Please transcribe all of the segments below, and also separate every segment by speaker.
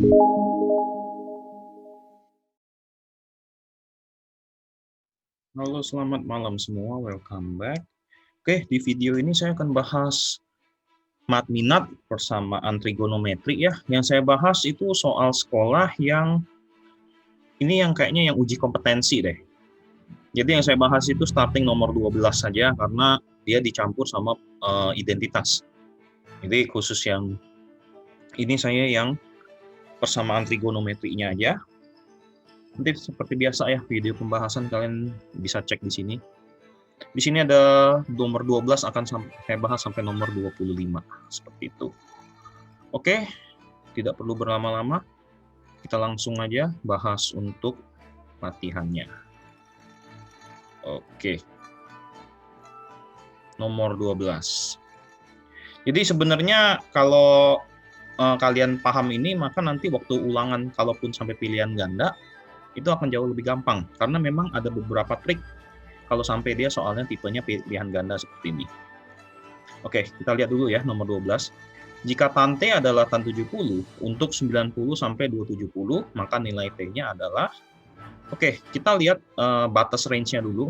Speaker 1: Halo, selamat malam semua. Welcome back. Oke, di video ini saya akan bahas mat minat persamaan trigonometri ya. Yang saya bahas itu soal sekolah yang ini yang kayaknya yang uji kompetensi deh. Jadi yang saya bahas itu starting nomor 12 saja karena dia dicampur sama identitas. Jadi khusus yang ini saya yang persamaan trigonometrinya aja. Nanti seperti biasa ya, video pembahasan kalian bisa cek di sini. Di sini ada nomor 12 akan saya bahas sampai nomor 25, seperti itu. Oke, tidak perlu berlama-lama, kita langsung aja bahas untuk latihannya. Oke, nomor 12. Jadi sebenarnya kalau kalian paham ini, maka nanti waktu ulangan, kalaupun sampai pilihan ganda, itu akan jauh lebih gampang, karena memang ada beberapa trik kalau sampai dia soalnya tipenya pilihan ganda seperti ini. Oke, kita lihat dulu ya nomor 12. Jika tan T adalah tan 70 untuk 90 sampai 270, maka nilai T-nya adalah, oke, kita lihat batas range-nya dulu,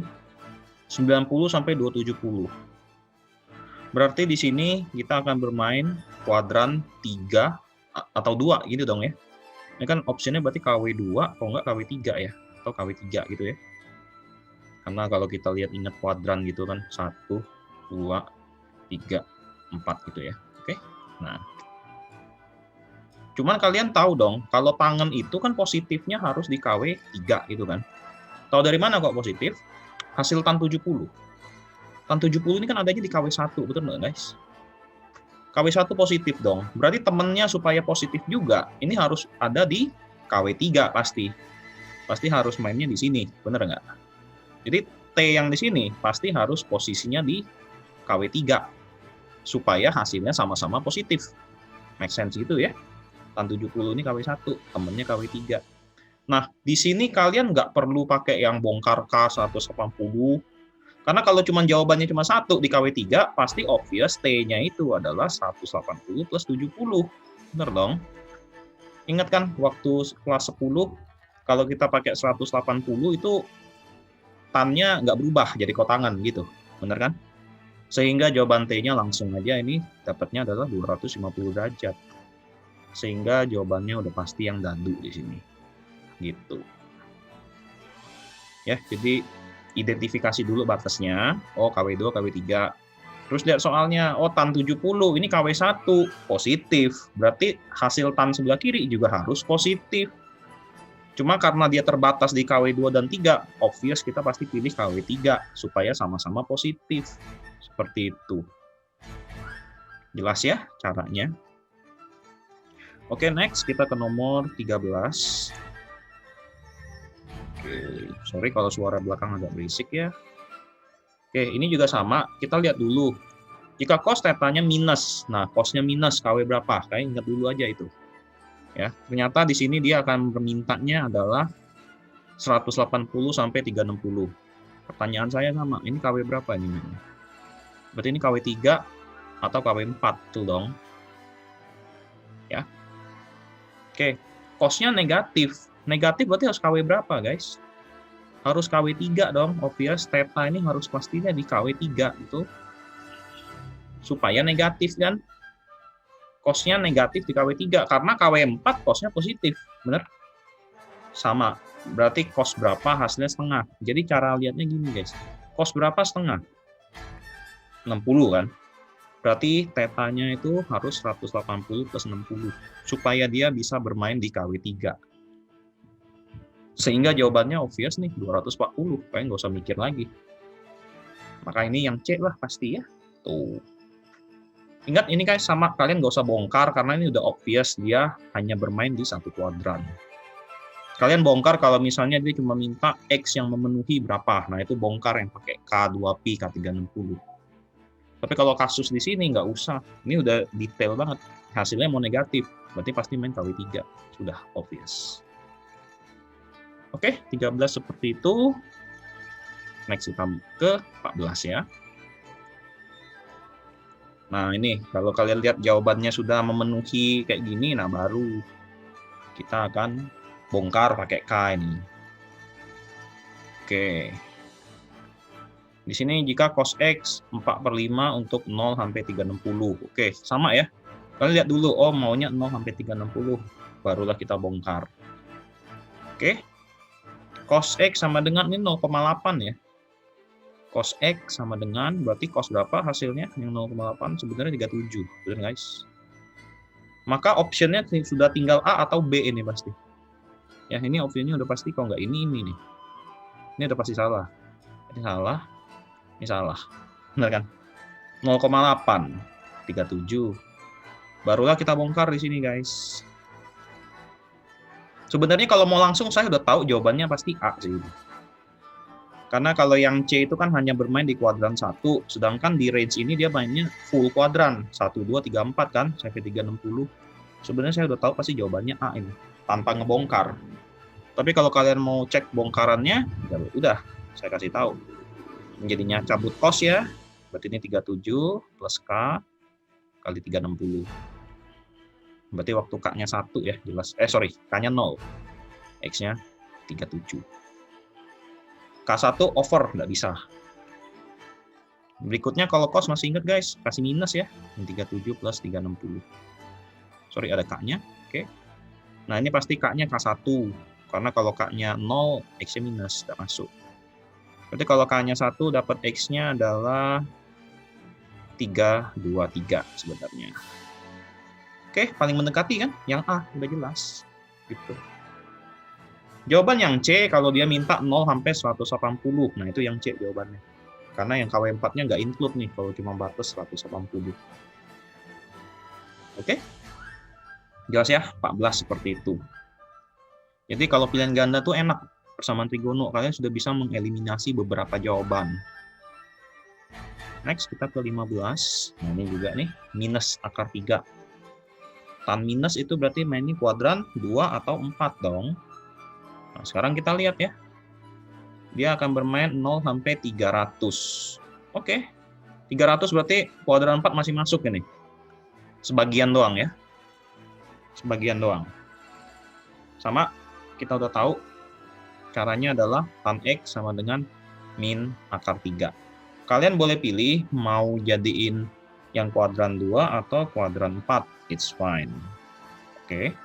Speaker 1: 90 sampai 270. Berarti di sini kita akan bermain kuadran 3 atau 2 gitu dong ya. Ini kan opsinya berarti KW2, kalau nggak KW3 ya, atau KW3 gitu ya. Karena kalau kita lihat ingat kuadran gitu kan, 1, 2, 3, 4 gitu ya. Oke, nah. Cuman kalian tahu dong, kalau tangen itu kan positifnya harus di KW3 gitu kan. Tahu dari mana kok positif? Hasil tan 70. Tan 70 ini kan adanya di KW1, betul nggak guys? KW1 positif dong. Berarti temennya supaya positif juga, ini harus ada di KW3 pasti. Pasti harus mainnya di sini, bener nggak? Jadi T yang di sini pasti harus posisinya di KW3 supaya hasilnya sama-sama positif. Make sense gitu ya. Tan 70 ini KW1, temennya KW3. Nah, di sini kalian nggak perlu pakai yang bongkar K 180. Karena kalau cuma jawabannya cuma 1 di KW3, pasti obvious T-nya itu adalah 180 plus 70. Bener dong? Ingat kan waktu kelas 10, kalau kita pakai 180 itu tan-nya nggak berubah jadi kotangan gitu. Bener kan? Sehingga jawaban T-nya langsung aja ini dapatnya adalah 250 derajat. Sehingga jawabannya udah pasti yang dadu di sini. Gitu. Ya, jadi identifikasi dulu batasnya. Oh, KW2, KW3. Terus lihat soalnya, oh tan 70, ini KW1, positif. Berarti hasil tan sebelah kiri juga harus positif. Cuma karena dia terbatas di KW2 dan 3, obvious kita pasti pilih KW3 supaya sama-sama positif. Seperti itu. Jelas ya caranya? Oke, next kita ke nomor 13. Oke, sorry kalau suara belakang agak berisik ya. Oke, ini juga sama. Kita lihat dulu. Jika cos tetanya minus, nah cosnya minus, KW berapa? Kayak ingat dulu aja itu. Ya, ternyata di sini dia akan bermintanya adalah 180 sampai 360. Pertanyaan saya sama, ini KW berapa ini? Berarti ini KW 3 atau KW 4 tuh dong. Ya. Oke, cosnya negatif. Negatif berarti harus KW berapa, guys? Harus KW 3 dong, obvious. Theta ini harus pastinya di KW 3 itu. Supaya negatif kan? Cosnya negatif di KW 3 karena KW 4 cosnya positif, bener? Sama, berarti cos berapa hasilnya setengah. Jadi cara lihatnya gini guys, cos berapa setengah? 60 kan? Berarti tetanya itu harus 180 plus 60 supaya dia bisa bermain di KW 3. Sehingga jawabannya obvious nih, 240, kayak nggak usah mikir lagi. Maka ini yang C lah pasti ya. Tuh. Ingat ini guys, sama kalian nggak usah bongkar karena ini udah obvious dia hanya bermain di satu kuadran. Kalian bongkar kalau misalnya dia cuma minta X yang memenuhi berapa. Nah itu bongkar yang pakai K2Pi, K360. Tapi kalau kasus di sini nggak usah. Ini udah detail banget. Hasilnya mau negatif. Berarti pasti main KW3. Sudah obvious. Oke, 13 seperti itu. Next kita ke 14 ya. Nah ini kalau kalian lihat jawabannya sudah memenuhi kayak gini, nah baru Kita akan bongkar pakai K ini. Oke. Di sini jika cos X 4/5 untuk 0 sampai 360. Oke, sama ya. Kalian lihat dulu, oh maunya 0 sampai 360. Barulah kita bongkar. Oke. Cos X sama dengan ini 0,8 ya. Cos X sama dengan, berarti cos berapa hasilnya? Yang 0,8 sebenarnya 37. Benar guys? Maka optionnya sudah tinggal A atau B ini pasti. Ya, ini optionnya udah pasti, kalau nggak ini nih. Ini udah pasti salah. Ini salah. Ini salah. Benar kan? 0,8. 37. Barulah kita bongkar di sini, guys. Sebenarnya kalau mau langsung saya udah tahu jawabannya pasti A sih. Karena kalau yang C itu kan hanya bermain di kuadran 1, sedangkan di range ini dia mainnya full kuadran. 1, 2, 3, 4 kan, sampai 360. Sebenarnya saya udah tahu pasti jawabannya A ini, tanpa ngebongkar. Tapi kalau kalian mau cek bongkarannya, ya udah, saya kasih tahu. Jadinya cabut cos ya, berarti ini 37 plus K kali 360. Berarti waktu K-nya 1 ya, jelas. K-nya 0. X-nya 37. K1 over, nggak bisa. Berikutnya kalau cos masih ingat guys, kasih minus ya. 37 plus 360. Sorry, ada K-nya. Oke. Nah, ini pasti K-nya K1. Karena kalau K-nya 0, X-nya minus, nggak masuk. Berarti kalau K-nya 1, dapat X-nya adalah 323 sebenarnya. Oke, paling mendekati kan? Yang A, udah jelas. Gitu. Jawaban yang C, kalau dia minta 0 sampai 180. Nah, itu yang C jawabannya. Karena yang KW4-nya nggak include nih, kalau cuma batas 180. Oke? Jelas ya? 14 seperti itu. Jadi kalau pilihan ganda tuh enak. Persamaan trigono, kalian sudah bisa mengeliminasi beberapa jawaban. Next, kita ke 15. Nah, ini juga nih, minus akar 3. Tan minus itu berarti mainnya kuadran 2 atau 4 dong. Nah, sekarang kita lihat ya. Dia akan bermain 0 sampai 300. Oke. 300 berarti kuadran 4 masih masuk ini. Sebagian doang ya. Sebagian doang. Sama, kita udah tahu caranya adalah tan X sama dengan min akar 3. Kalian boleh pilih mau jadiin yang kuadran 2 atau kuadran 4. It's fine. Oke.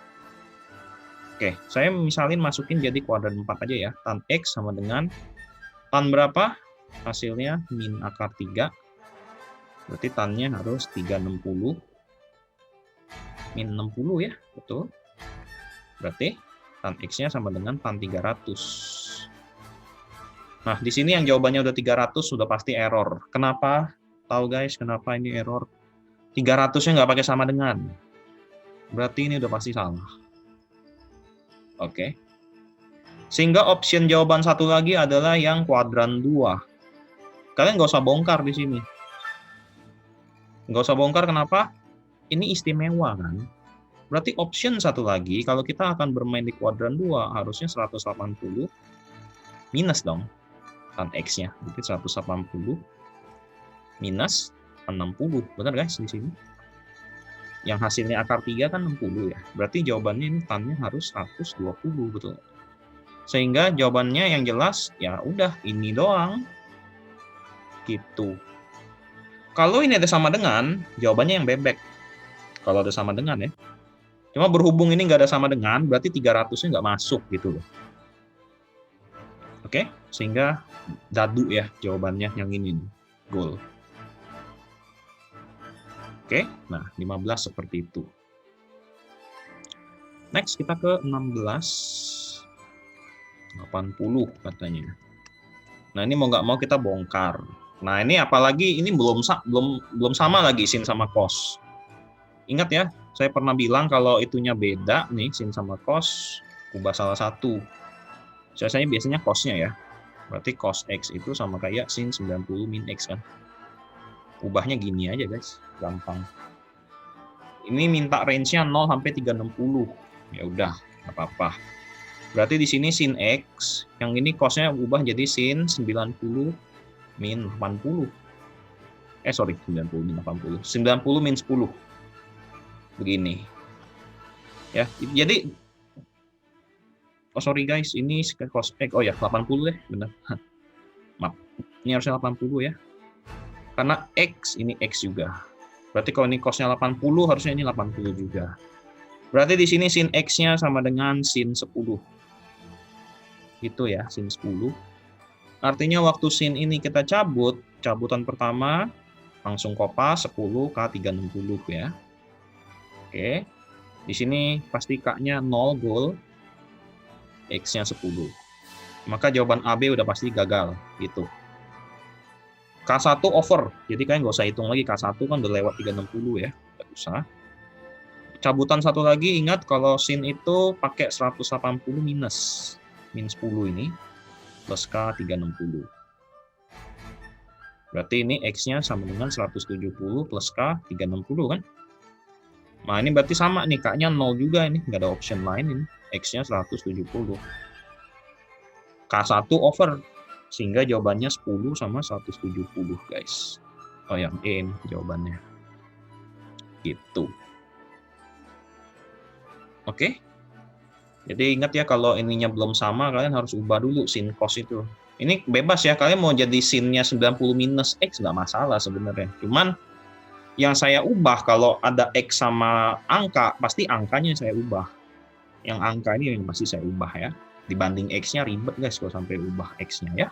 Speaker 1: Oke, saya misalin masukin jadi kuadran 4 aja ya. Tan X sama dengan tan berapa? Hasilnya min akar 3. Berarti tannya harus 360. Min 60 ya, betul. Berarti tan X-nya sama dengan tan 300. Nah, di sini yang jawabannya udah 300 sudah pasti error. Kenapa? Tahu guys, kenapa ini error? 300-nya nggak pakai sama dengan. Berarti ini udah pasti salah. Oke. Sehingga option jawaban satu lagi adalah yang kuadran 2. Kalian nggak usah bongkar di sini. Nggak usah bongkar, kenapa? Ini istimewa kan? Berarti option satu lagi, kalau kita akan bermain di kuadran 2, harusnya 180 minus dong. Tan X-nya. Berarti 180 minus 60. Benar guys di sini? Yang hasilnya akar 3 kan 60 ya. Berarti jawabannya ini tannya harus 120, betul. Sehingga jawabannya yang jelas ya udah ini doang. Gitu. Kalau ini ada sama dengan, jawabannya yang bebek. Kalau ada sama dengan ya. Cuma berhubung ini nggak ada sama dengan, berarti 300-nya nggak masuk gitu loh. Oke, sehingga dadu ya jawabannya yang ini. Goal. Oke, nah 15 seperti itu. Next kita ke 16. 80 katanya. Nah, ini mau nggak mau kita bongkar. Nah, ini apalagi ini belum sama lagi sin sama cos. Ingat ya, saya pernah bilang kalau itunya beda nih, sin sama cos, ubah salah satu. Biasanya cosnya ya. Berarti cos X itu sama kayak sin 90 min X kan. Ubahnya gini aja guys, gampang. Ini minta range-nya 0 sampai 360. Ya udah, nggak apa-apa. Berarti di sini sin X, yang ini cos-nya ubah jadi sin 90 min 80. 90 min 80. 90 min 10. Begini. Ya, jadi Oh sorry guys, ini cos X. Oh ya 80 deh, benar. Maaf. Ini harusnya 80 ya. Karena X ini X juga. Berarti kalau ini cosnya 80, harusnya ini 80 juga. Berarti di sini sin X-nya sama dengan sin 10. Gitu ya, sin 10. Artinya waktu sin ini kita cabut, cabutan pertama langsung kopas 10 K 360 ya. Oke. Di sini pasti K-nya 0 goal. X-nya 10. Maka jawaban AB udah pasti gagal, gitu. K1 over, jadi kalian nggak usah hitung lagi, K1 kan udah lewat 360 ya, nggak usah. Cabutan satu lagi, ingat kalau sin itu pakai 180 minus. Min 10 ini, plus K 360. Berarti ini X-nya sama dengan 170 plus K 360 kan? Nah ini berarti sama nih, K-nya 0 juga ini, nggak ada option lain ini. X-nya 170. K1 over. Sehingga jawabannya 10 sama 170 guys. Oh yang E ini jawabannya. Gitu. Oke. Jadi ingat ya kalau ininya belum sama, kalian harus ubah dulu sin cos itu. Ini bebas ya, kalian mau jadi sinnya 90 minus X nggak masalah sebenarnya. Cuman yang saya ubah kalau ada X sama angka, pasti angkanya saya ubah. Yang angka ini yang pasti saya ubah ya. Dibanding X-nya ribet guys kalau sampai ubah X-nya ya.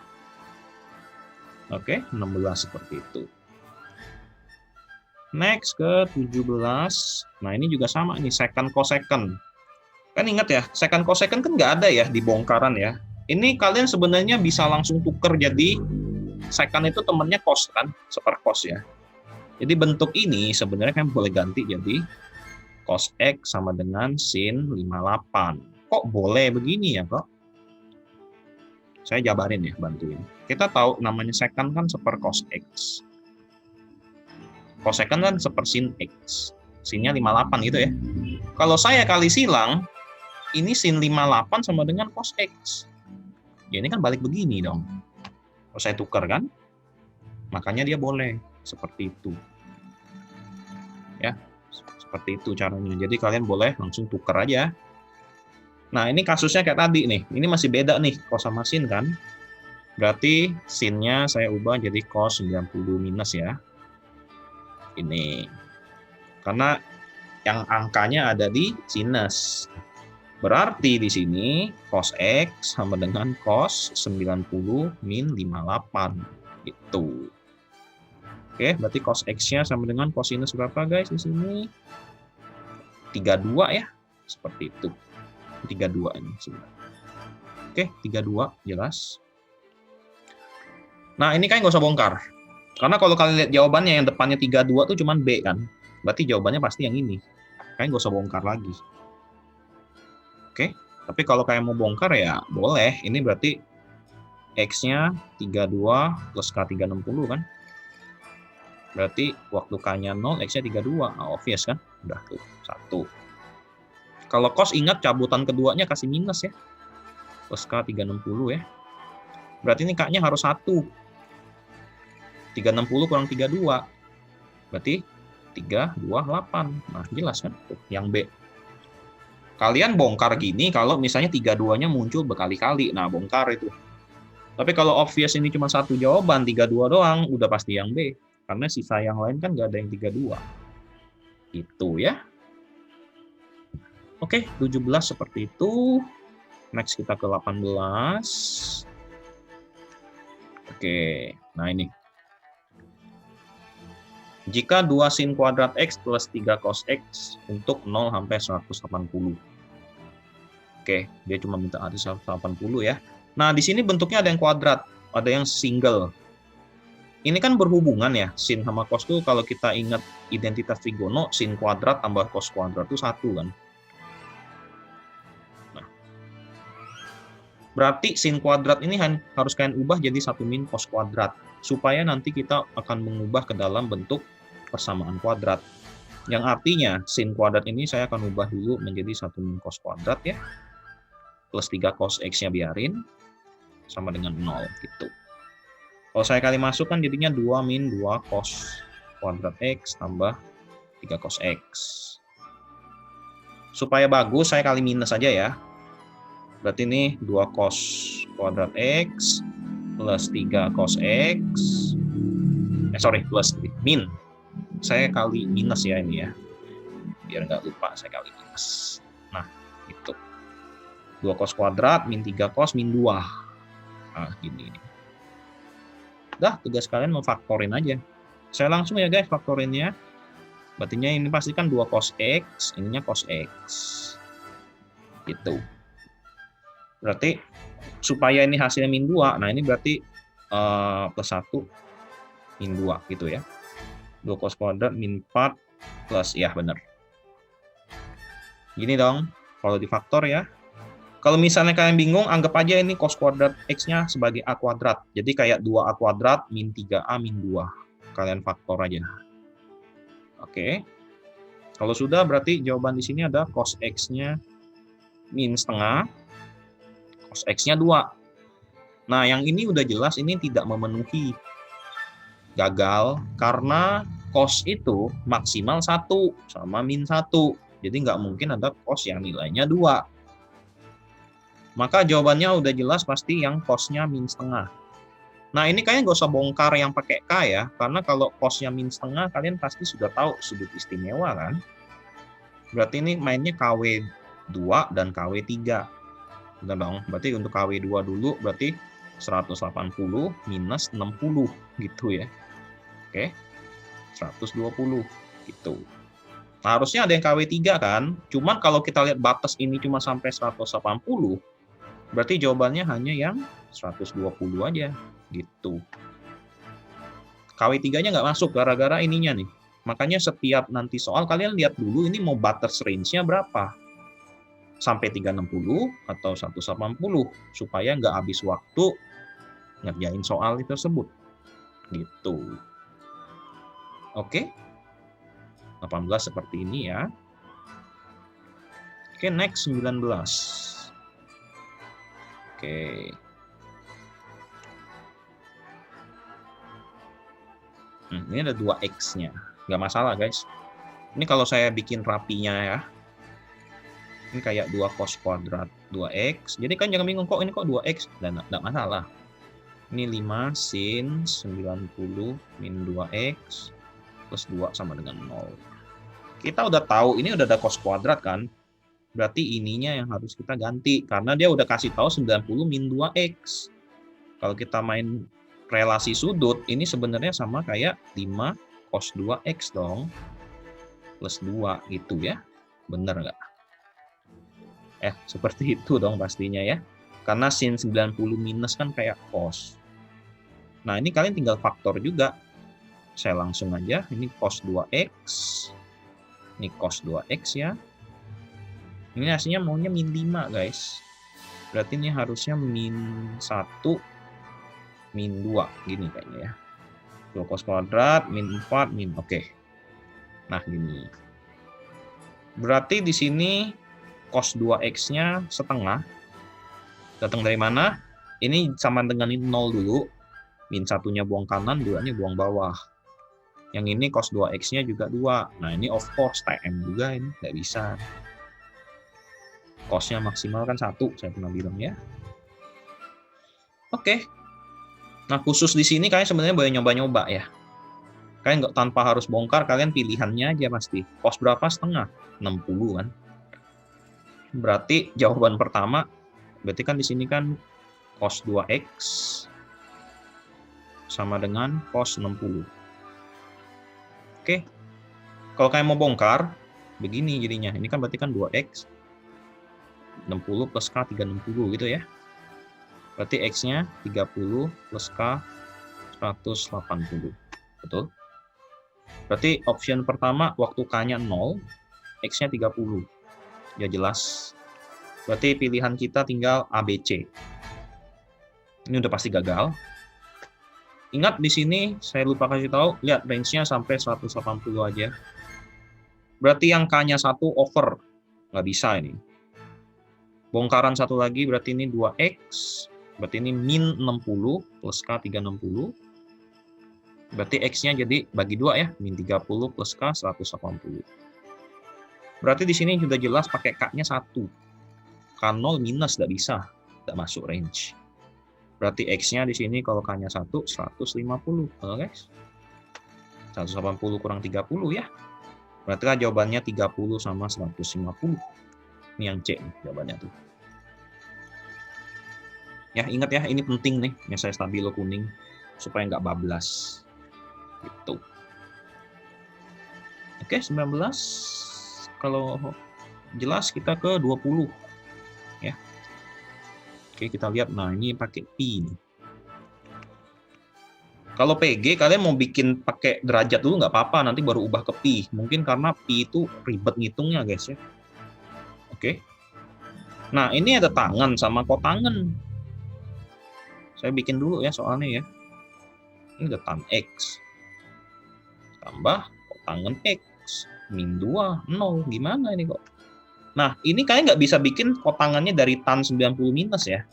Speaker 1: Oke, 16 seperti itu. Next ke 17. Nah, ini juga sama nih, second cosecant. Kan ingat ya, second cosecant kan nggak ada ya di bongkaran ya. Ini kalian sebenarnya bisa langsung tuker jadi second itu temennya cos kan, seper cos ya. Jadi bentuk ini sebenarnya kan boleh ganti jadi cos X sama dengan sin 58. Kok boleh begini ya kok? Saya jabarin ya, bantuin. Kita tahu namanya secant kan seper cos X. Cosecant kan seper sin X. Sinnya 58 gitu ya. Kalau saya kali silang, ini sin 58 sama dengan cos X. Ya ini kan balik begini dong. Kalau saya tukar kan, makanya dia boleh seperti itu. Ya, seperti itu caranya. Jadi kalian boleh langsung tukar aja. Nah, ini kasusnya kayak tadi nih. Ini masih beda nih, cos sama sin kan. Berarti sinnya saya ubah jadi cos 90 minus ya. Ini. Karena yang angkanya ada di sinus. Berarti di sini cos X sama dengan cos 90 min 58. Itu. Oke, berarti cos X-nya sama dengan cosinus berapa guys di sini? 32 ya. Seperti itu. 32 ini sebenarnya. Oke, 32 jelas. Nah, ini kan nggak usah bongkar. Karena kalau kalian lihat jawabannya yang depannya 32 tuh cuman B kan. Berarti jawabannya pasti yang ini. Kalian nggak usah bongkar lagi. Oke, tapi kalau kalian mau bongkar ya boleh. Ini berarti X-nya 32 plus K360 kan. Berarti waktu K-nya 0, X-nya 32. Nah, obvious kan? Udah tuh, 1. Kalau cos ingat cabutan keduanya kasih minus ya. Plus K360 ya. Berarti ini K-nya harus 1. 360 kurang 32. Berarti 328. Nah, jelas kan? Tuh, yang B. Kalian bongkar gini kalau misalnya 32-nya muncul berkali-kali. Nah, bongkar itu. Tapi kalau obvious ini cuma satu jawaban, 32 doang, udah pasti yang B. Karena sisa yang lain kan nggak ada yang 32. Itu ya. Oke, 17 seperti itu. Next kita ke 18. Oke, nah ini. Jika 2 sin kuadrat X plus 3 cos X untuk 0 sampai 180. Oke, dia cuma minta ada 180 ya. Nah, di sini bentuknya ada yang kuadrat, ada yang single. Ini kan berhubungan ya, sin sama cos tuh kalau kita ingat identitas trigono, sin kuadrat tambah cos kuadrat itu 1 kan. Berarti sin kuadrat ini harus kalian ubah jadi 1 min cos kuadrat. Supaya nanti kita akan mengubah ke dalam bentuk persamaan kuadrat. Yang artinya sin kuadrat ini saya akan ubah dulu menjadi 1 min cos kuadrat ya. Plus 3 cos X-nya biarin. Sama dengan 0 gitu. Kalau saya kali masuk kan jadinya 2 min 2 cos kuadrat X tambah 3 cos X. Supaya bagus saya kali minus aja ya. Berarti ini 2 cos kuadrat X plus 3 cos X. Plus min. Saya kali minus ya ini ya. Biar nggak lupa saya kali minus. Nah, itu. 2 cos kuadrat min 3 cos min 2. Nah, gini. Udah, tugas kalian memfaktorin aja. Saya langsung ya guys faktorinnya. Berarti ini pasti kan 2 cos X, ininya cos X. Gitu. Berarti supaya ini hasilnya min 2, nah ini berarti plus 1 min 2 gitu ya. 2 cos kuadrat min 4 plus, ya benar. Gini dong, kalau difaktor ya. Kalau misalnya kalian bingung, anggap aja ini cos kuadrat X-nya sebagai A kuadrat. Jadi kayak 2A kuadrat min 3A min 2. Kalian faktor aja. Oke. Kalau sudah, berarti jawaban di sini ada cos X-nya min setengah, cos X-nya 2. Nah, yang ini udah jelas ini tidak memenuhi. Gagal karena cos itu maksimal 1 sama min 1. Jadi nggak mungkin ada cos yang nilainya 2. Maka jawabannya udah jelas pasti yang cosnya min setengah. Nah, ini kalian nggak usah bongkar yang pakai K ya, karena kalau cosnya min setengah kalian pasti sudah tahu sudut istimewa kan. Berarti ini mainnya KW 2 dan KW 3. Benar dong, berarti untuk KW 2 dulu berarti 180 minus 60 gitu ya. Oke, 120 gitu. Nah, harusnya ada yang KW 3 kan, cuman kalau kita lihat batas ini cuma sampai 180, berarti jawabannya hanya yang 120 aja gitu. KW 3-nya nggak masuk gara-gara ininya nih. Makanya setiap nanti soal kalian lihat dulu ini mau batas range-nya berapa. Sampai 360 atau 180 supaya nggak habis waktu ngerjain soal tersebut. Gitu. Oke. 18 seperti ini ya. Oke, next 19. Oke. Ini ada 2X-nya. Nggak masalah, guys. Ini kalau saya bikin rapinya ya. Ini kayak 2 cos kuadrat 2X. Jadi kan jangan bingung, kok ini kok 2X? Dan nggak masalah. Ini 5 sin 90 min 2X plus 2 sama dengan 0. Kita udah tahu, ini udah ada cos kuadrat kan? Berarti ininya yang harus kita ganti. Karena dia udah kasih tahu 90 min 2X. Kalau kita main relasi sudut, ini sebenarnya sama kayak 5 cos 2X dong. Plus 2 gitu ya. Bener nggak? Seperti itu dong pastinya ya. Karena sin 90 minus kan kayak cos. Nah, ini kalian tinggal faktor juga. Saya langsung aja. Ini cos 2X. Ini cos 2X ya. Ini hasilnya maunya min 5, guys. Berarti ini harusnya min 1, min 2. Gini kayaknya ya. 2 cos kuadrat, min 4, min. Oke. Nah, gini. Berarti di sini cos 2X-nya setengah. Datang dari mana? Ini sama dengan ini 0 dulu. Min 1-nya buang kanan, 2-nya buang bawah. Yang ini cos 2X-nya juga 2. Nah, ini of course TM juga ini. Nggak bisa. Cosnya maksimal kan 1, saya pernah bilang ya. Oke. Nah, khusus di sini kalian sebenarnya boleh nyoba-nyoba ya. Kalian nggak tanpa harus bongkar, kalian pilihannya aja pasti. Cos berapa setengah? 60 kan. Berarti jawaban pertama, berarti kan di sini kan cos 2X sama dengan cos 60. Oke. Kalau kalian mau bongkar, begini jadinya. Ini kan berarti kan 2X. 60 plus K 360 gitu ya. Berarti X-nya 30 plus K 180. Betul? Berarti option pertama waktu K-nya 0, X-nya 30. Ya jelas. Berarti pilihan kita tinggal ABC. Ini udah pasti gagal. Ingat di sini saya lupa kasih tahu, lihat range-nya sampai 180 aja. Berarti yang K-nya 1 over. Nggak bisa ini. Bongkaran satu lagi berarti ini 2X. Berarti ini min 60 plus K 360. Berarti X-nya jadi bagi 2 ya. Min 30 plus K 180. Berarti di sini sudah jelas pakai K-nya 1. K0 minus, nggak bisa. Nggak masuk range. Berarti X-nya di sini kalau K-nya 1, 150. Oke, guys. 180 kurang 30 ya. Berarti kan jawabannya 30 sama 150. Ini yang C nih, jawabannya tuh. Ya, ingat ya, ini penting nih, yang saya stabilo kuning, supaya nggak bablas. Gitu. Oke, 19. Kalau jelas kita ke 20. Ya. Oke, kita lihat. Nah, ini pakai pi nih. Kalau PG kalian mau bikin pakai derajat dulu nggak apa-apa, nanti baru ubah ke pi. Mungkin karena pi itu ribet ngitungnya guys ya. Oke. Nah ini ada tangan sama kotangan. Saya bikin dulu ya soalnya ya. Ini ada tan X. Tambah kotangan X. Min 2, 0. Gimana ini kok? Nah ini kalian nggak bisa bikin kotangannya dari tan 90 minus ya.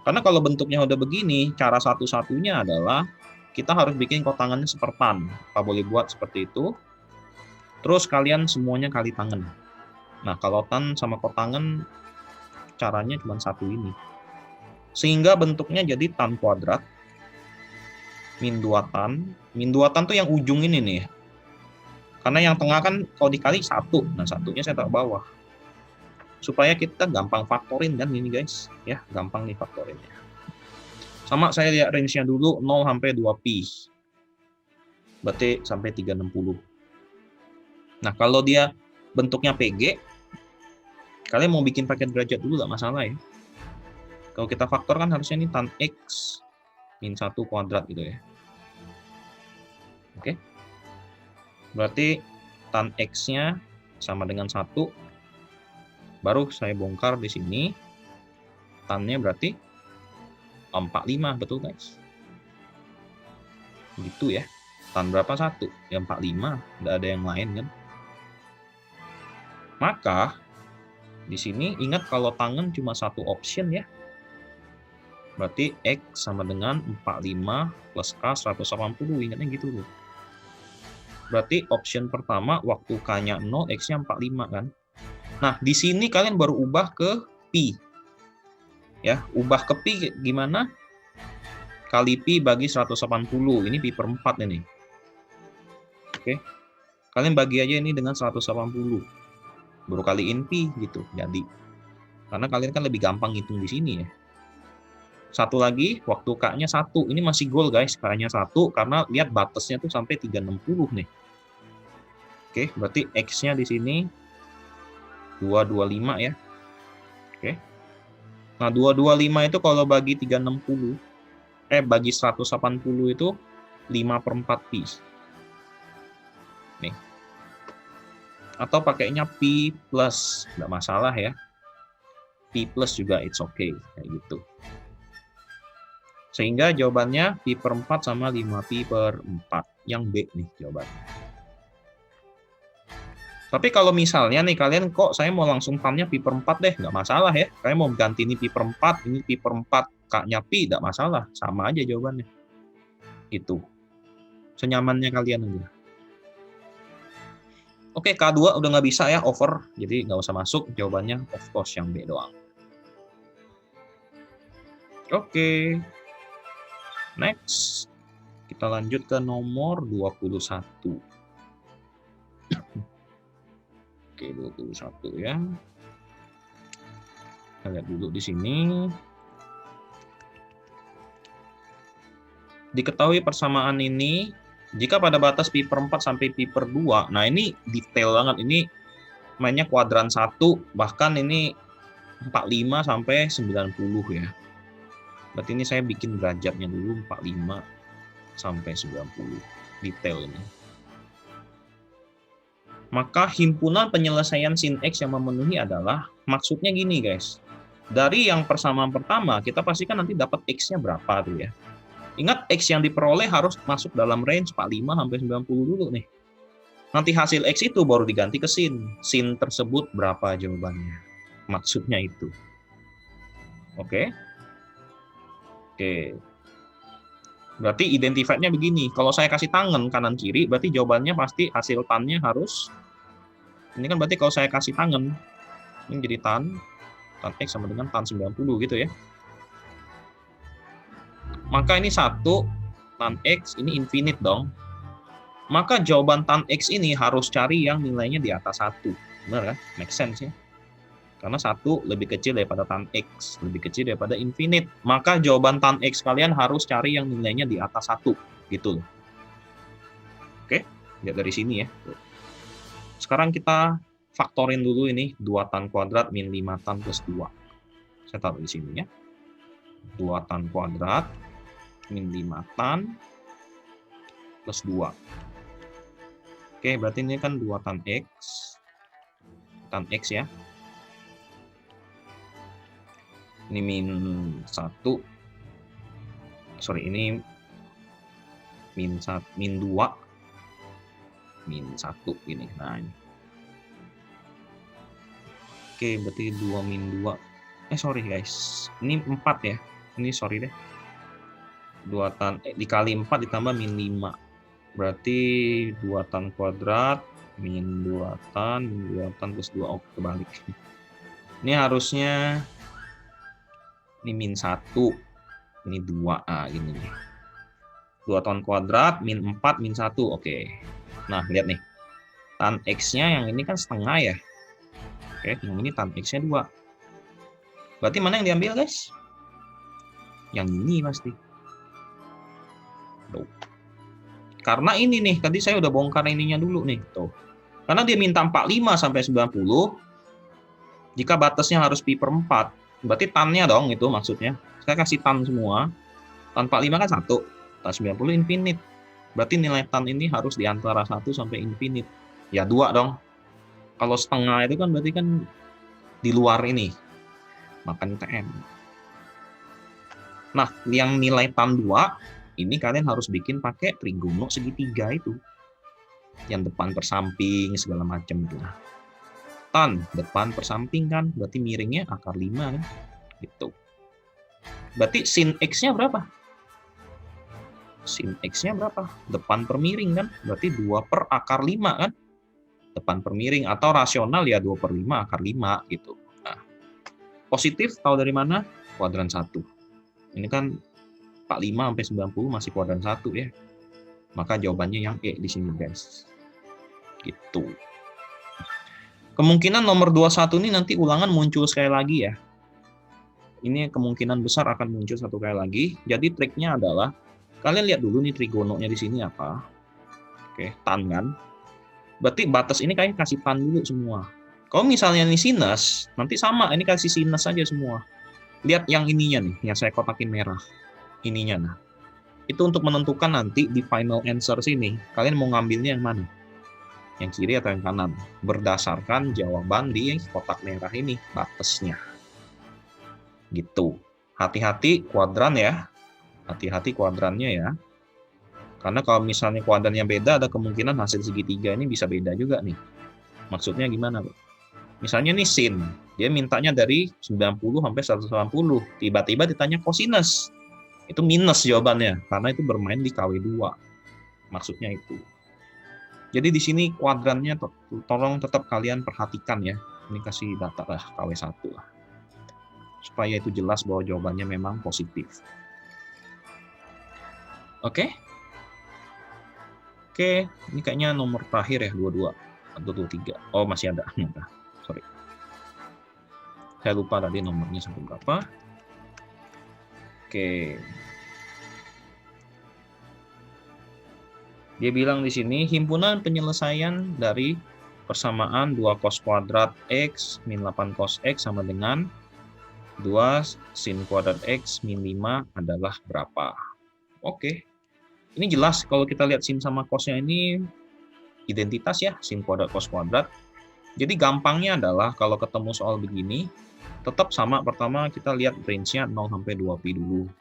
Speaker 1: Karena kalau bentuknya udah begini, cara satu-satunya adalah kita harus bikin kotangannya sepertan. Apa boleh buat seperti itu. Terus kalian semuanya kali tangan. Nah, kalau tan sama kotangan caranya cuma satu ini. Sehingga bentuknya jadi tan kuadrat. Min 2 tan. Min 2 tan tuh yang ujung ini nih. Karena yang tengah kan kalau dikali 1. Nah, satunya saya taruh bawah. Supaya kita gampang faktorin kan ini guys. Ya, gampang nih faktorinnya. Sama saya lihat range-nya dulu 0 sampai 2pi. Berarti sampai 360. Nah, kalau dia bentuknya PG, kalian mau bikin pakai derajat dulu nggak masalah ya. Kalau kita faktor kan harusnya ini tan X min 1 kuadrat gitu ya. Oke. Berarti tan X-nya sama dengan 1. Baru saya bongkar di sini. Tan-nya berarti 45, betul guys? Gitu ya. Tan berapa? 1? Ya 45, nggak ada yang lain kan? Maka di sini ingat kalau tangan cuma satu option ya. Berarti X sama dengan 45 plus K 180, ingatnya gitu loh. Berarti option pertama waktu K-nya 0, X-nya 45 kan. Nah, di sini kalian baru ubah ke pi. Ya, ubah ke pi gimana? Kali pi bagi 180. Ini pi per 4 ini. Oke. Kalian bagi aja ini dengan 180. Baru kaliin pi gitu. Jadi karena kalian kan lebih gampang hitung di sini ya. Satu lagi, waktu K-nya 1. Ini masih goal guys, K-nya 1 karena lihat batasnya tuh sampai 360 nih. Oke, berarti X-nya di sini 225 ya. Oke. Nah, 225 itu kalau bagi 360, bagi 180 itu 5/4 pi. Nih. Atau pakainya pi plus, nggak masalah ya. Pi plus juga it's okay, kayak gitu. Sehingga jawabannya pi per 4 sama 5 pi per 4. Yang B nih jawabannya. Tapi kalau misalnya nih kalian kok saya mau langsung tannya pi per 4 deh, nggak masalah ya. Kalian mau ganti ini pi per 4, ini pi per 4, K-nya pi, nggak masalah. Sama aja jawabannya. Itu. Senyamannya kalian aja. Oke, K2 udah nggak bisa ya, over. Jadi nggak usah masuk, jawabannya of course yang B doang. Oke. Next. Kita lanjut ke nomor 21. Oke, 21 ya. Kita lihat dulu di sini. Diketahui persamaan ini jika pada batas pi per 4 sampai pi per 2. Nah, ini detail banget. Ini mainnya kuadran 1, bahkan ini 45 sampai 90 ya. Berarti ini saya bikin derajatnya dulu 45 sampai 90. Detail ini. Maka himpunan penyelesaian sin X yang memenuhi adalah, maksudnya gini guys. Dari yang persamaan pertama, kita pastikan nanti dapat X-nya berapa tuh ya. Ingat X yang diperoleh harus masuk dalam range 45 sampai 90 dulu nih. Nanti hasil X itu baru diganti ke sin. Sin tersebut berapa jawabannya. Maksudnya itu. Oke. Oke. Berarti identified-nya begini. Kalau saya kasih tangan kanan kiri, berarti jawabannya pasti hasil tan-nya harus. Ini kan berarti kalau saya kasih tangan, ini jadi tan. Tan X sama dengan tan 90 gitu ya. Maka ini 1, tan X ini infinite dong. Maka jawaban tan X ini harus cari yang nilainya di atas 1. Benar kan? Make sense ya. Karena 1 lebih kecil daripada tan X, lebih kecil daripada infinite. Maka jawaban tan X kalian harus cari yang nilainya di atas 1. Gitu loh. Oke, lihat dari sini ya. Sekarang kita faktorin dulu ini 2 tan kuadrat min 5 tan plus 2. Saya taruh di sini ya. 2 tan kuadrat min 5 tan plus 2. Oke, berarti ini kan 2 tan X. Tan X ya. Ini min 1. Sorry, ini min 2. Min 1 ini. Nah, ini. Oke, berarti 2 min 2. Sorry guys. Ini 4 ya. Ini sorry deh. 2 tan dikali 4 ditambah min 5. Berarti 2 tan kuadrat min 2 tan plus 2. Oh, kebalik. Ini harusnya ini min 1. Ini 2. Gini nih. 2 tan kuadrat min 4 min 1. Oke. Nah, lihat nih. Tan X-nya yang ini kan setengah ya. Oke, yang ini tan X-nya 2. Berarti mana yang diambil, guys? Yang ini pasti. Tuh. Karena ini nih, tadi saya udah bongkar ininya dulu nih. Tuh. Karena dia minta 45 sampai 90. Jika batasnya harus pi per 4. Berarti tannya dong itu maksudnya. Saya kasih tan semua. Tan 45 kan 1. Tan 90 infinite. Berarti nilai tan ini harus di antara 1 sampai infinite. Ya 2 dong. Kalau setengah itu kan berarti kan di luar ini. Makan TN. Nah, yang nilai tan 2, ini kalian harus bikin pakai trigono segitiga itu. Yang depan per samping, segala macam itu. Tan, depan per samping kan, berarti miringnya akar 5 kan. Gitu. Berarti sin X-nya berapa? Sin X-nya berapa? Depan per miring kan, berarti 2 per akar 5 kan. Depan per miring, atau rasional ya 2 per 5 akar 5 gitu. Nah, positif tahu dari mana? Kuadran 1. Ini kan 45 sampai 90 masih kuadran 1 ya. Maka jawabannya yang E di sini, guys. Gitu. Kemungkinan nomor 21 ini nanti ulangan muncul sekali lagi ya. Ini kemungkinan besar akan muncul satu kali lagi. Jadi triknya adalah kalian lihat dulu nih trigononya di sini apa. Oke, tan kan. Berarti batas ini kalian kasih tan dulu semua. Kalau misalnya ini sinus, nanti sama, ini kasih sinus aja semua. Lihat yang ininya nih, yang saya kotakin merah. Ininya nah. Itu untuk menentukan nanti di final answer sini, kalian mau ngambilnya yang mana? Yang kiri atau yang kanan? Berdasarkan jawaban di kotak merah ini, batasnya. Gitu. Hati-hati kuadran ya. Hati-hati kuadrannya ya. Karena kalau misalnya kuadrannya beda, ada kemungkinan hasil segitiga ini bisa beda juga nih. Maksudnya gimana, Bro? Misalnya nih sin, dia mintanya dari 90 sampai 180. Tiba-tiba ditanya kosinus. Itu minus jawabannya, karena itu bermain di KW2. Maksudnya itu. Jadi di sini kuadrannya tolong tetap kalian perhatikan ya. Ini kasih data lah KW1 lah. Supaya itu jelas bahwa jawabannya memang positif. Oke? Oke, ini kayaknya nomor terakhir ya, 22 atau 23. Oh, masih ada. Sorry. Saya lupa tadi nomornya sampai berapa. Oke. Dia bilang di sini himpunan penyelesaian dari persamaan 2 cos kuadrat X min 8 cos X sama dengan 2 sin kuadrat X min 5 adalah berapa? Oke. Ini jelas kalau kita lihat sin sama cosnya ini identitas ya, sin kuadrat cos kuadrat. Jadi gampangnya adalah kalau ketemu soal begini, tetap sama, pertama kita lihat range-nya 0 sampai 2pi dulu.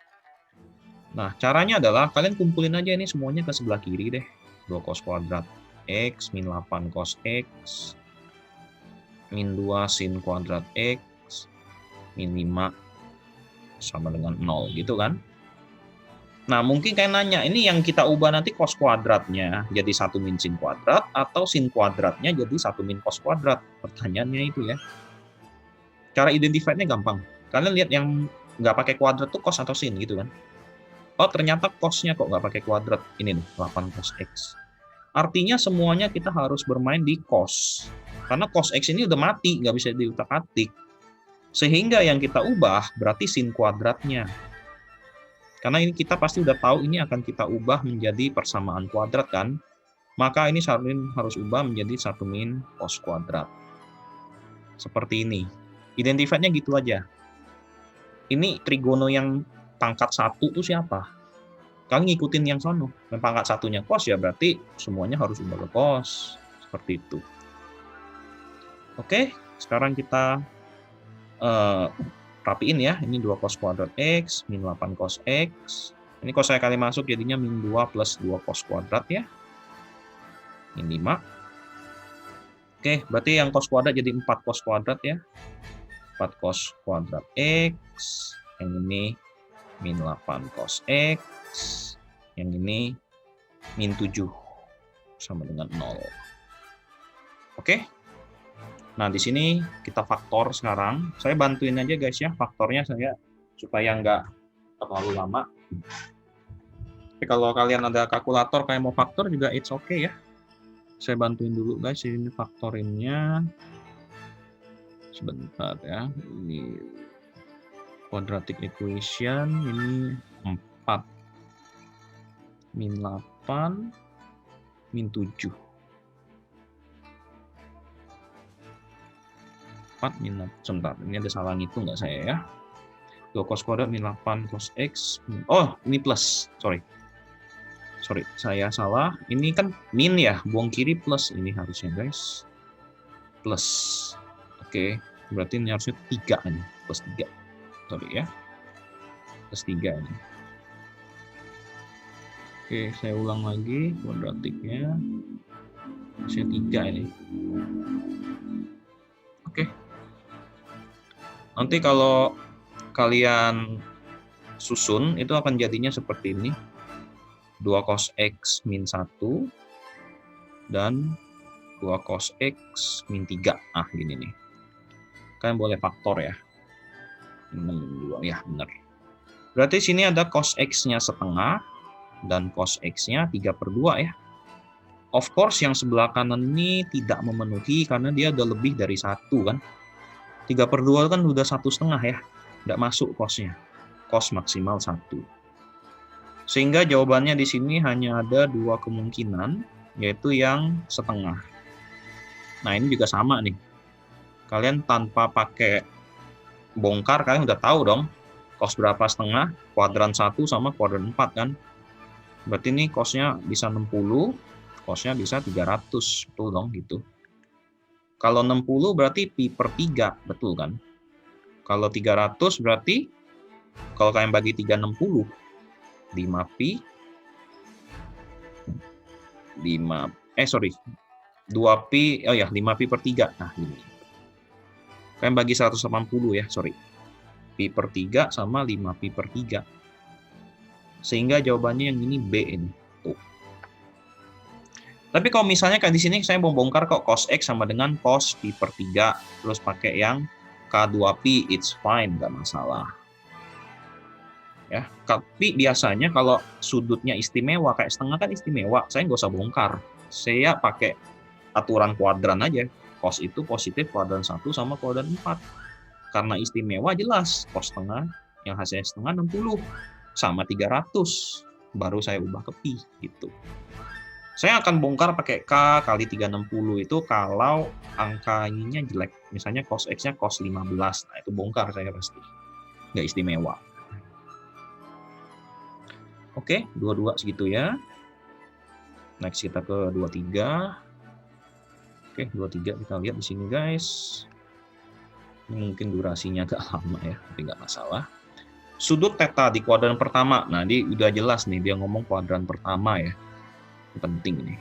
Speaker 1: Nah, caranya adalah kalian kumpulin aja ini semuanya ke sebelah kiri deh. 2 cos kuadrat X min 8 cos X min 2 sin kuadrat X min 5 sama dengan 0 gitu kan. Nah, mungkin kayak nanya, ini yang kita ubah nanti cos kuadratnya jadi 1 min sin kuadrat atau sin kuadratnya jadi 1 min cos kuadrat? Pertanyaannya itu ya. Cara identify-nya gampang. Kalian lihat yang nggak pakai kuadrat tuh cos atau sin gitu kan. Oh, ternyata cos-nya kok nggak pakai kuadrat. Ini nih, 8 cos X. Artinya semuanya kita harus bermain di cos. Karena cos X ini udah mati, nggak bisa diutak-atik. Sehingga yang kita ubah berarti sin kuadratnya. Karena ini kita pasti udah tahu ini akan kita ubah menjadi persamaan kuadrat kan. Maka ini harus ubah menjadi 1 min cos kuadrat. Seperti ini. Identified-nya gitu aja. Ini trigono yang pangkat 1 itu siapa? Kalian ngikutin yang sono. Yang pangkat 1-nya cos ya berarti semuanya harus ubah ke cos. Seperti itu. Oke, sekarang kita rapiin ya. Ini 2 cos kuadrat X, min 8 cos X. Ini cos saya kali masuk jadinya min 2 plus 2 cos kuadrat ya. Min 5. Oke, berarti yang cos kuadrat jadi 4 cos kuadrat ya. 4 cos kuadrat X, yang ini min 8 cos X, yang ini min 7, sama dengan 0. Oke, nah di sini kita faktor sekarang. Saya bantuin aja guys ya, faktornya saya supaya nggak terlalu lama. Tapi kalau kalian ada kalkulator kayak mau faktor juga it's okay ya. Saya bantuin dulu guys, ini faktorinnya. Sebentar ya, ini quadratic equation, ini 4 min 8 min 7 4 min 8, sebentar, ini ada salah ngitung nggak saya ya. 2 cos kuadrat min 8 cos X, oh ini plus, sorry saya salah, ini kan min ya, buang kiri plus, ini harusnya guys plus. Oke, berarti ini harusnya 3 nih, plus 3. Sorry ya. Plus 3 ini. Oke, saya ulang lagi kuadratiknya. Harusnya 3 ini. Oke. Nanti kalau kalian susun, itu akan jadinya seperti ini. 2 cos X min 1 dan 2 cos X min 3. Ah, gini nih. Kalian boleh faktor ya. 2, ya benar. Berarti sini ada cos X-nya setengah dan cos X-nya 3/2 ya. Of course yang sebelah kanan ini tidak memenuhi karena dia udah lebih dari 1 kan. 3/2 kan udah 1,5 ya. Tidak masuk cos-nya. Cos maksimal 1. Sehingga jawabannya di sini hanya ada 2 kemungkinan, yaitu yang setengah. Nah ini juga sama nih. Kalian tanpa pakai bongkar, kalian udah tahu dong cos berapa setengah, kuadran 1 sama kuadran 4 kan. Berarti ini cosnya bisa 60, cosnya bisa 300, betul dong gitu. Kalau 60 berarti pi per 3, betul kan. Kalau 300 berarti, kalau kalian bagi 3, 60, 5 pi, 2 pi, oh ya 5 pi per 3, nah ini. Kalian bagi 180 ya, sorry. Pi per 3 sama 5 pi per 3. Sehingga jawabannya yang ini B ini. Tuh. Tapi kalau misalnya kayak di sini saya mau bongkar kok cos X sama dengan cos pi per 3. Terus pakai yang K2pi, it's fine, nggak masalah. Ya, tapi biasanya kalau sudutnya istimewa, kayak setengah kan istimewa, saya nggak usah bongkar. Saya pakai aturan kuadran aja. Cos itu positif kuadran 1 sama kuadran 4. Karena istimewa jelas, cos setengah yang hasilnya setengah 60 sama 300. Baru saya ubah ke pi gitu. Saya akan bongkar pakai K kali 360 itu kalau angkanya jelek. Misalnya cos X-nya cos 15. Nah, itu bongkar saya pasti. Nggak istimewa. Oke, 22 segitu ya. Next kita ke 23. Oke, 23 kita lihat di sini guys. Ini mungkin durasinya agak lama ya, tapi nggak masalah. Sudut theta di kuadran pertama. Nah, ini udah jelas nih, dia ngomong kuadran pertama ya. Ini penting nih.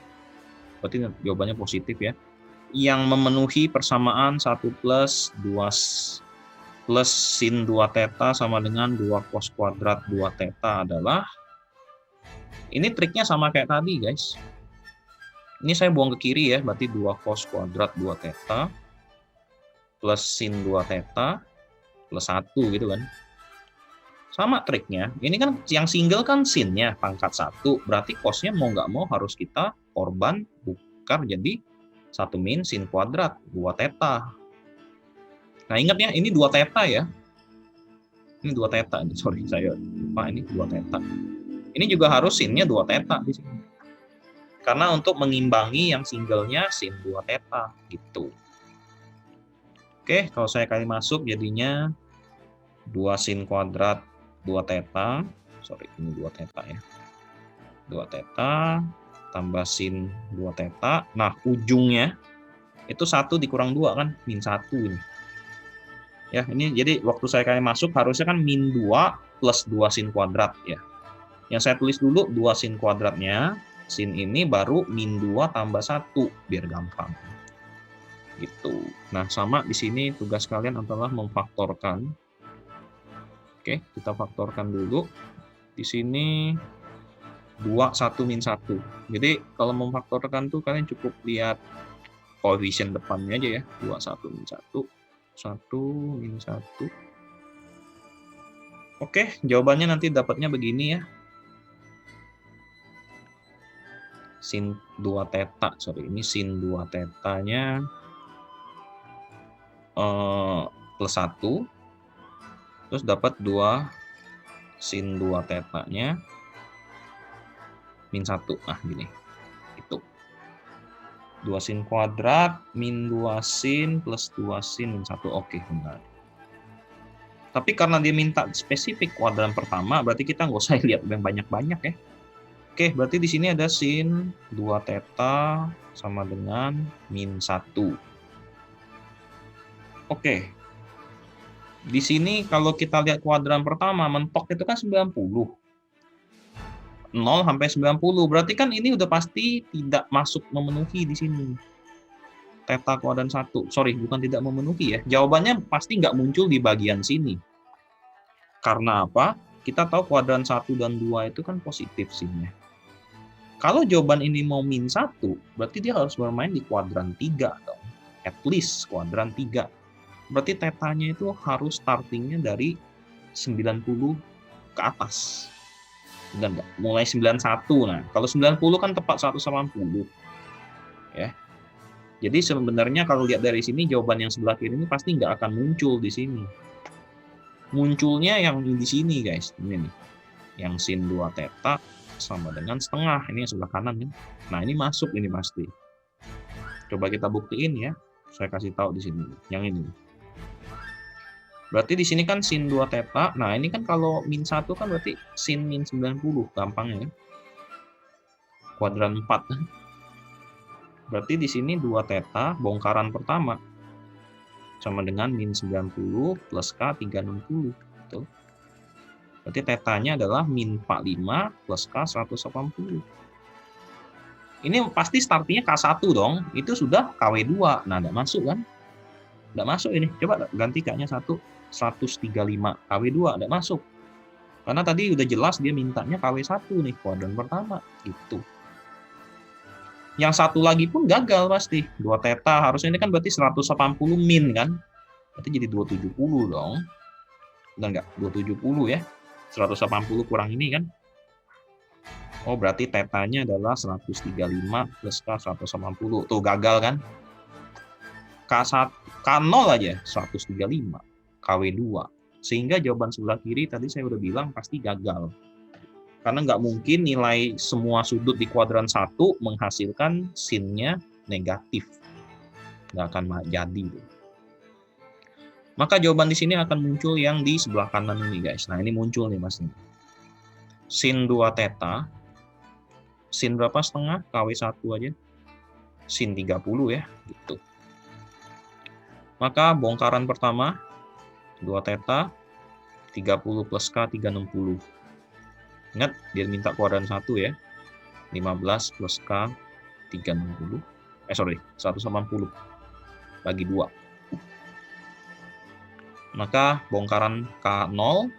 Speaker 1: Berarti jawabannya positif ya. Yang memenuhi persamaan 1 plus 2 plus sin 2 theta sama dengan 2 cos kuadrat 2 theta adalah, ini triknya sama kayak tadi guys. Ini saya buang ke kiri ya, berarti 2 cos kuadrat 2 theta plus sin 2 theta plus 1 gitu kan. Sama triknya, ini kan yang single kan sin-nya pangkat 1, berarti cos-nya mau nggak mau harus kita korban tukar jadi 1 min sin kuadrat 2 theta. Nah ingat ya, ini 2 theta ya. Ini 2 theta, sorry saya lupa, ini 2 theta. Ini juga harus sin-nya 2 theta di sini. Karena untuk mengimbangi yang singlenya sin 2 theta gitu. Oke, kalau saya kali masuk jadinya 2 sin kuadrat 2 theta. Sorry, ini 2 theta ya. 2 theta tambah sin 2 theta. Nah, ujungnya itu 1 dikurang 2 kan, min 1 ini. Ya, ini jadi waktu saya kali masuk harusnya kan min 2 plus 2 sin kuadrat ya. Yang saya tulis dulu 2 sin kuadratnya, sin ini baru min 2 tambah 1 biar gampang. Gitu. Nah, sama di sini tugas kalian adalah memfaktorkan. Oke, kita faktorkan dulu. Di sini 2 1 min 1. Jadi kalau memfaktorkan tuh kalian cukup lihat koefisien depannya aja ya. 2 1 min 1. 1 min 1. Oke, jawabannya nanti dapatnya begini ya. Sin 2 theta, sorry, ini sin 2 tetanya plus 1. Terus dapat 2 sin 2 tetanya min 1. Nah, gini. Itu. 2 sin kuadrat min 2 sin plus 2 sin min 1. Oke, benar. Tapi karena dia minta spesifik kuadran pertama, berarti kita nggak usah lihat yang banyak-banyak ya. Oke, berarti di sini ada sin 2 theta sama dengan min 1. Oke. Di sini kalau kita lihat kuadran pertama, mentok itu kan 90. 0 sampai 90. Berarti kan ini udah pasti tidak masuk memenuhi di sini. Theta kuadran 1. Sorry, bukan tidak memenuhi ya. Jawabannya pasti nggak muncul di bagian sini. Karena apa? Kita tahu kuadran 1 dan 2 itu kan positif sinnya. Kalau jawaban ini mau min 1, berarti dia harus bermain di kuadran 3 dong. At least kuadran 3. Berarti tetanya itu harus startingnya dari 90 ke atas. Dan mulai 91. Nah, kalau 90 kan tepat 180. Ya. Jadi sebenarnya kalau lihat dari sini jawaban yang sebelah kiri ini pasti nggak akan muncul di sini. Munculnya yang di sini guys, ini nih. Yang sin 2 theta sama dengan setengah. Ini yang sebelah kanan nih. Nah, ini masuk ini pasti. Coba kita buktiin ya. Saya kasih tahu di sini. Yang ini. Berarti di sini kan sin 2 theta. Nah, ini kan kalau min 1 kan berarti sin min 90. Gampangnya ya. Kuadran 4. Berarti di sini 2 theta bongkaran pertama sama dengan min 90 plus K 360. Betul. Berarti tetanya adalah min 45 plus K 180. Ini pasti startnya K1 dong. Itu sudah KW2. Nah, tidak masuk kan? Tidak masuk ini. Coba ganti K-nya 1. 135. KW2 tidak masuk. Karena tadi udah jelas dia mintanya KW1 nih. Kuadran pertama. Gitu. Yang satu lagi pun gagal pasti. 2 theta. Harusnya ini kan berarti 180 min kan. Berarti jadi 270 dong. Benar nggak? 270 ya. 180 kurang ini kan. Oh, berarti tetanya adalah 135 plus K 180. Tuh, gagal kan? K0 aja 135. KW2. Sehingga jawaban sebelah kiri tadi saya udah bilang pasti gagal. Karena nggak mungkin nilai semua sudut di kuadran 1 menghasilkan sinnya negatif. Nggak akan jadi. Maka jawaban di sini akan muncul yang di sebelah kanan ini guys. Nah, ini muncul nih mas. Sin 2 theta. Sin berapa setengah? KW1 aja. Sin 30 ya. Gitu. Maka bongkaran pertama. 2 theta. 30 plus K 360. Ingat, dia minta kuadran 1 ya. 15 plus K 360. 180. Bagi 2. Maka bongkaran K0,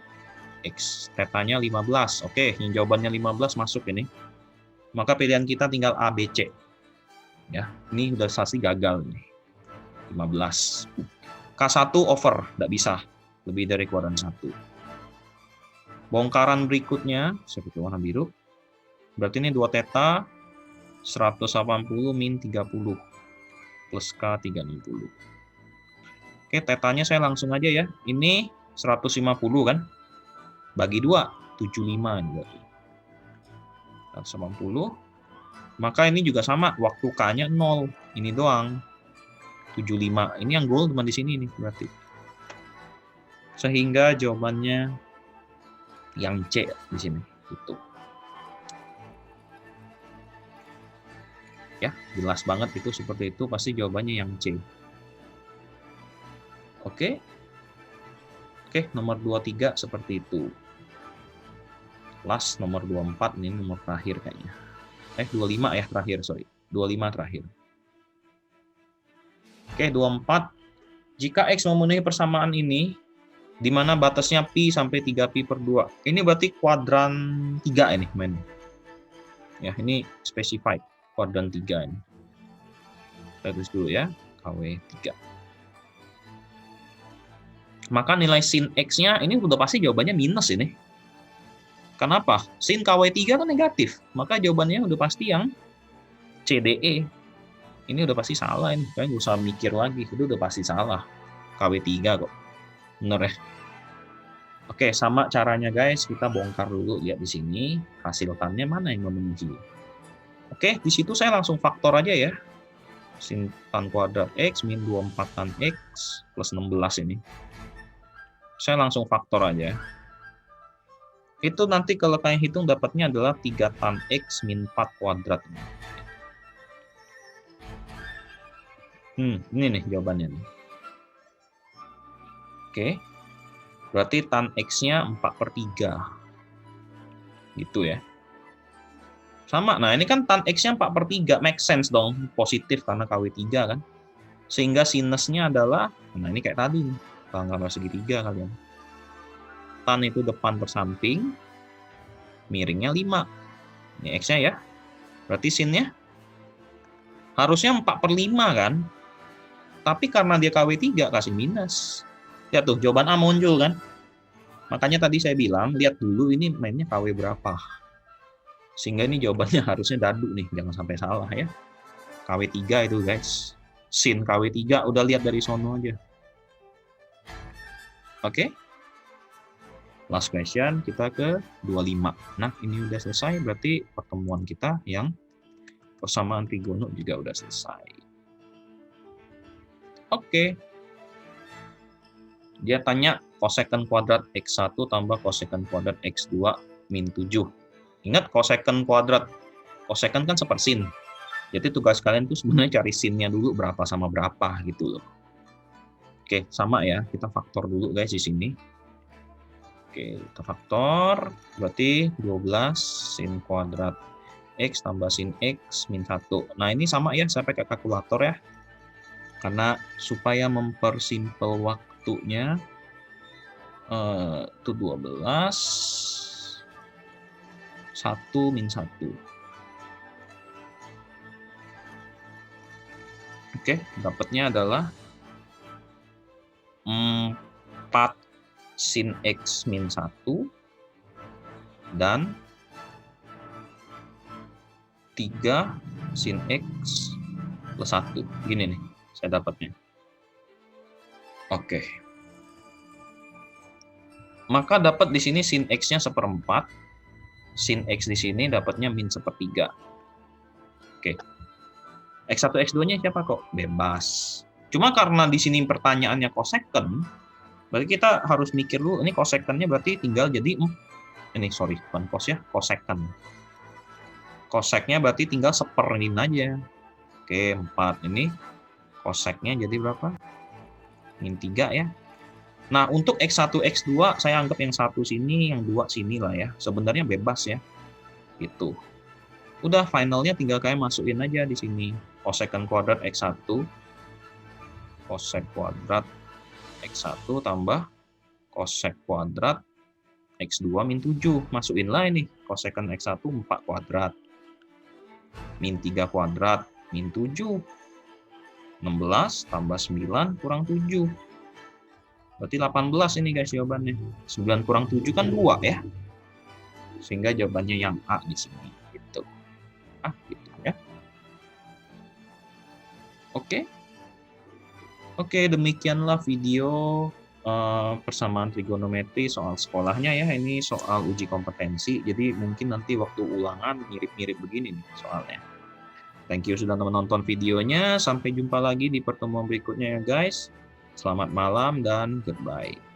Speaker 1: X tetanya 15. Oke, yang jawabannya 15 masuk ini. Maka pilihan kita tinggal A, B, C. Ya, ini udah pasti gagal nih. 15. K1 over, tidak bisa. Lebih dari kuadran 1. Bongkaran berikutnya, seperti warna biru. Berarti ini 2 theta, 180 min 30. Plus K 360. Oke, tetanya saya langsung aja ya. Ini 150 kan? Bagi 2, 75 ini berarti. 180. Maka ini juga sama, waktu K-nya 0. Ini doang. 75. Ini yang goal cuma di sini nih berarti. Sehingga jawabannya yang C di sini. Itu. Ya, jelas banget itu seperti itu, pasti jawabannya yang C. Oke. Oke, nomor 23 seperti itu. Last nomor 24 ini nomor terakhir kayaknya. 25 ya terakhir, sorry. 25 terakhir. Oke, 24. Jika X memenuhi persamaan ini, di mana batasnya pi sampai 3pi per 2. Ini berarti kuadran 3 ini mainnya. Ya, ini specified kuadran 3 ini. Kita tulis dulu ya, KW 3. Maka nilai sin X-nya ini udah pasti jawabannya minus ini. Kenapa? Sin KW3 kan negatif. Maka jawabannya udah pasti yang CDE. Ini udah pasti salah ini. Kalian nggak usah mikir lagi. Itu udah pasti salah. KW3 kok. Bener ya? Oke, sama caranya guys. Kita bongkar dulu. Lihat di sini. Hasil tannya mana yang memenuhi. Oke, di situ saya langsung faktor aja ya. Sin tan kuadrat X min 24 tan X plus 16 ini. Saya langsung faktor aja. Itu nanti kalau kalian hitung dapatnya adalah 3 tan X min 4 kuadrat. Ini nih jawabannya. Nih. Oke. Berarti tan X-nya 4/3. Gitu ya. Sama, nah ini kan tan X-nya 4/3. Make sense dong, positif karena KW3 kan. Sehingga sinusnya adalah, nah ini kayak tadi nih. Gambar segitiga kalian. Tan itu depan per samping, miringnya 5. Ini X-nya ya. Berarti sinnya harusnya 4/5 kan. Tapi karena dia KW3 kasih minus. Lihat tuh, jawaban A muncul kan. Makanya tadi saya bilang, lihat dulu ini mainnya KW berapa. Sehingga ini jawabannya harusnya dadu nih, jangan sampai salah ya. KW3 itu guys. Sin KW3 udah lihat dari sono aja. Oke. Last question, kita ke 25. Nah, ini udah selesai, berarti pertemuan kita yang persamaan trigono juga udah selesai. Oke. Dia tanya kosekant kuadrat X1 tambah kosekant kuadrat X2 min 7. Ingat kosekant kuadrat. Kosekant kan sepersin. Jadi tugas kalian tuh sebenarnya cari sinnya dulu berapa sama berapa gitu loh. Oke, sama ya. Kita faktor dulu guys di sini. Oke, kita faktor. Berarti 12 sin kuadrat X tambah sin X min 1. Nah, ini sama ya, saya pakai kalkulator ya. Karena supaya mempersimpel waktunya, itu 12, 1 min 1. Oke, dapatnya adalah 4 sin X min 1 dan 3 sin X plus 1. Gini nih, saya dapatnya. Oke. Maka dapat di sini sin X-nya 1/4. Sin X di sini dapatnya min 1/3. Oke. X1, X2-nya siapa kok? Bebas. Cuma karena di sini pertanyaannya kosekant, berarti kita harus mikir dulu, ini kosekantnya berarti tinggal jadi, ini sorry, bukan kos ya, kosekant. Koseknya berarti tinggal seperin aja. Oke, 4 ini koseknya jadi berapa? Min 3 ya. Nah, untuk X1, X2, saya anggap yang 1 sini, yang 2 sini lah ya. Sebenarnya bebas ya. Gitu. Udah, finalnya tinggal kalian masukin aja di sini. Kosekant kuadrat X1. Kosek kuadrat X1 tambah kosek kuadrat X2 min 7. Masukin lah ini. Kosekant X1 4 kuadrat. Min 3 kuadrat. Min 7. 16 tambah 9 kurang 7. Berarti 18 ini guys jawabannya. 9 kurang 7 kan 2 ya. Sehingga jawabannya yang A di sini gitu. Gitu ya. Oke. Oke, demikianlah video persamaan trigonometri soal sekolahnya ya. Ini soal uji kompetensi. Jadi mungkin nanti waktu ulangan mirip-mirip begini nih soalnya. Thank you sudah menonton videonya. Sampai jumpa lagi di pertemuan berikutnya ya guys. Selamat malam dan goodbye.